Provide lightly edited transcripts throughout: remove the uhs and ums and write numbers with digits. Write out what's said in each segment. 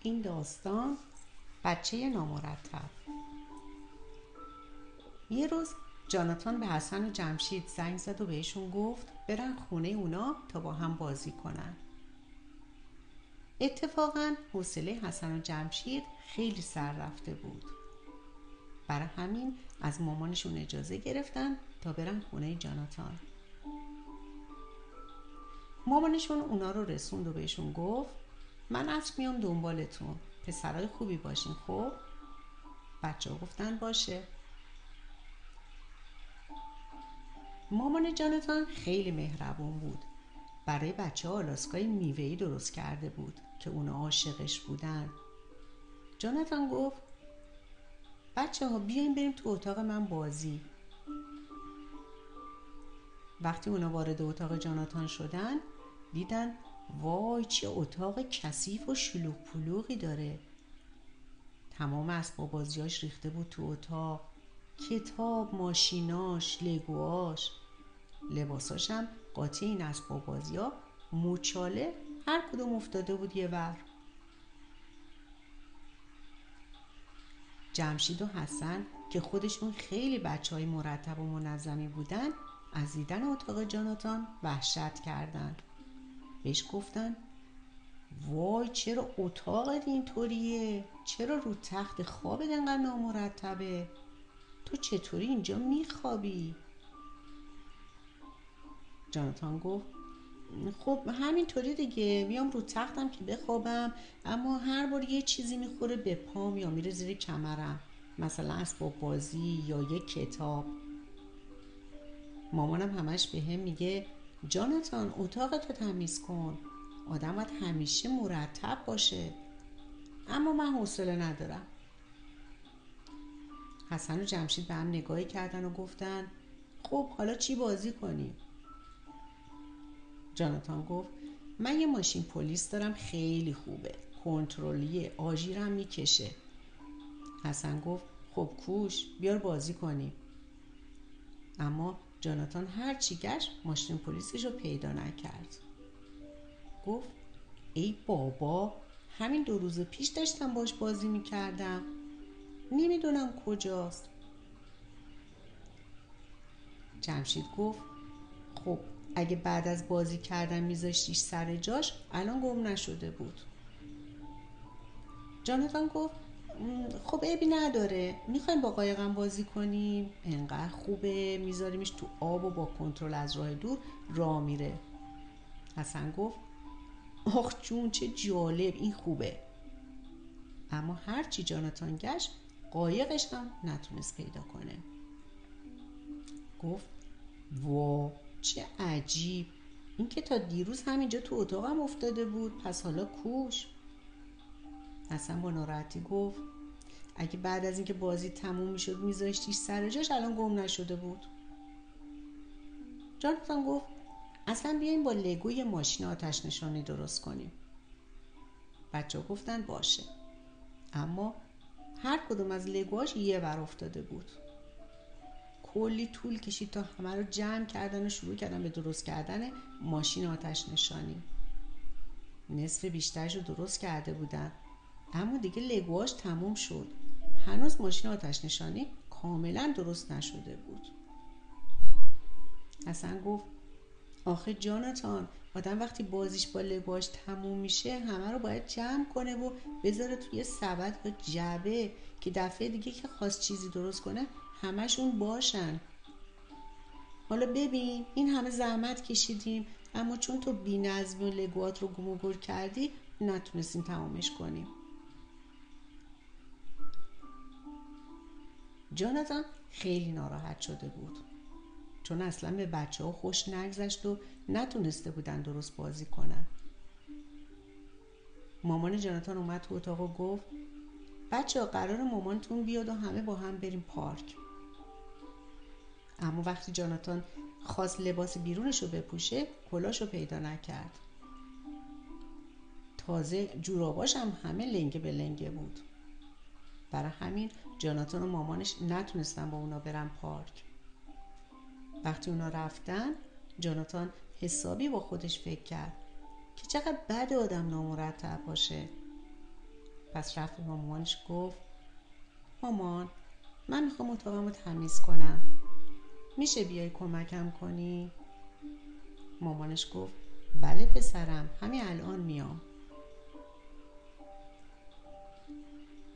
این داستان بچه نامرتب. یه روز جاناتان به حسن و جمشید زنگ زد و بهشون گفت برن خونه اونا تا با هم بازی کنن. اتفاقاً حوصله حسن و جمشید خیلی سر رفته بود. برای همین از مامانشون اجازه گرفتن تا برن خونه جاناتان. مامانشون اونا رو رسوند و بهشون گفت من عصر میام دنبالتون، پسرای خوبی باشین. خب بچه ها گفتن باشه. مامان جاناتان خیلی مهربون بود. برای بچه ها آلاسکای میوه‌ای درست کرده بود که اونا عاشقش بودن. جاناتان گفت بچه ها بیاین بریم تو اتاق من بازی. وقتی اونا وارد اتاق جاناتان شدن دیدن وای چه اتاق کثیف و شلوغ پلوغی داره. تمام اسباب بازیاش ریخته بود تو اتاق، کتاب، ماشیناش، لگواش، لباساش هم قاطی این اسباب بازی‌ها موچاله هر کدوم افتاده بود یه ور. جمشید و حسن که خودشون خیلی بچهای مرتب و منظمی بودن از دیدن اتاق جاناتان وحشت کردن. بهش گفتن وای چرا اتاقت اینطوریه؟ چرا رو تخت خوابت انقدر نامرتبه؟ تو چطوری اینجا میخوابی؟ جاناتان گفت خب همینطوری دیگه، میام رو تختم که بخوابم، اما هر بار یه چیزی میخوره به پام یا میره زیر کمرم، مثلا اسباب بازی یا یک کتاب. مامانم همش به هم میگه جاناتان اتاقتو تمیز کن، آدم باید همیشه مرتب باشه، اما من حوصله ندارم. حسن و جمشید به هم نگاهی کردن و گفتن خب حالا چی بازی کنیم؟ جاناتان گفت من یه ماشین پلیس دارم خیلی خوبه، کنترلیه، آژیرم میکشه. حسن گفت خب کوش، بیار بازی کنیم. اما جاناتان هر چی گشت ماشین پلیسش رو پیدا نکرد. گفت ای بابا، همین 2 روز پیش داشتم باش بازی میکردم، نمیدونم کجاست. جمشید گفت خب اگه بعد از بازی کردن میذاشتیش سر جاش الان گم نشده بود. جاناتان گفت خب عیبی نداره، میخوایم با قایقم بازی کنیم، انقدر خوبه، میذاریمش تو آب و با کنترل از راه دور راه میره. حسن گفت آخ جون چه جالب، این خوبه. اما هرچی جاناتان گشت قایقش هم نتونست پیدا کنه. گفت وا چه عجیب، این که تا دیروز همینجا تو اتاقم افتاده بود، پس حالا کوش؟ حسن با ناراحتی گفت اگه بعد از اینکه بازی تموم میشد میذاشتیش سر جاش الان گم نشده بود. جاناتان گفت اصلا بیاین با لگو یه ماشین آتش نشانی درست کنیم. بچه ها گفتن باشه، اما هر کدوم از لگواش یه ور افتاده بود. کلی طول کشید تا همه رو جمع کردن و شروع کردن به درست کردن ماشین آتش نشانی. نصف بیشترش رو درست کرده بودن، اما دیگه لگواش تموم شد، هنوز ماشین آتش نشانی کاملا درست نشده بود. حسن گفت آخه جاناتان، آدم وقتی بازیش با لگواش تموم میشه همه رو باید جمع کنه و بذاره توی سبد یا جعبه که دفعه دیگه که خواست چیزی درست کنه همشون باشن. حالا ببین این همه زحمت کشیدیم، اما چون تو بی‌نظمی و لگوات رو گم و گور کردی نتونستیم تمامش کنیم. جاناتان خیلی ناراحت شده بود، چون اصلا به بچه ها خوش نگذشت و نتونسته بودن درست بازی کنن. مامان جاناتان اومد تو اتاق و گفت بچه ها قرار مامانتون بیاد و همه با هم بریم پارک. اما وقتی جاناتان خواست لباس بیرونش رو بپوشه کلاش رو پیدا نکرد، تازه جوراباش هم همه لنگه به لنگه بود. برای همین جاناتان و مامانش نتونستن با اونا برن پارک. وقتی اونا رفتن جاناتان حسابی با خودش فکر کرد که چقدر بد آدم نامرتب باشه. پس رفت به مامانش گفت مامان من میخوام اتاقمو تمیز کنم، میشه بیای کمکم کنی؟ مامانش گفت بله پسرم، همین الان میام.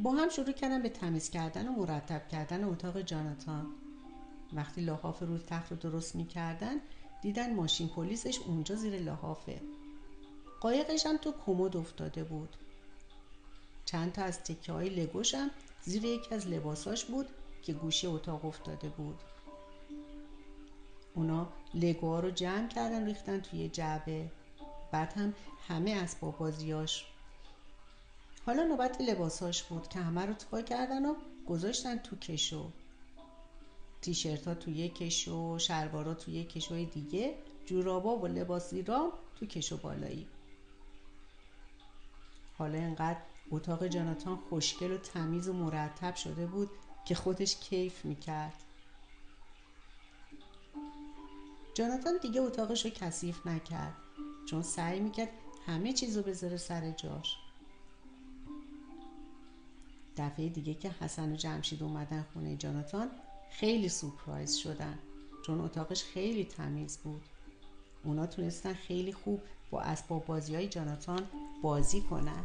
با هم شروع کردن به تمیز کردن و مرتب کردن اتاق جاناتان. وقتی لحاف روی تخت رو درست میکردن دیدن ماشین پلیسش اونجا زیر لحافه. قایقش هم تو کمد افتاده بود. چند تا از تکه های لگوش هم زیر یکی از لباساش بود که گوشه اتاق افتاده بود. اونا لگوها رو جمع کردن ریختن توی جعبه. بعد هم همه اسباب بازیاش. حالا نوبت لباساش بود که همه رو تا کردن و گذاشتن تو کشو. تیشرت ها توی کشو، شلوارا توی کشوی دیگه، جورابا و لباسی رام تو کشو بالایی. حالا انقدر اتاق جاناتان خوشگل و تمیز و مرتب شده بود که خودش کیف میکرد. جاناتان دیگه اتاقش رو کثیف نکرد چون سعی میکرد همه چیزو بذاره سر جاش. دفعه دیگه که حسن و جمشید اومدن خونه جاناتان خیلی سورپرایز شدن چون اتاقش خیلی تمیز بود. اونا تونستن خیلی خوب با اسباب بازی‌های جاناتان بازی کنن.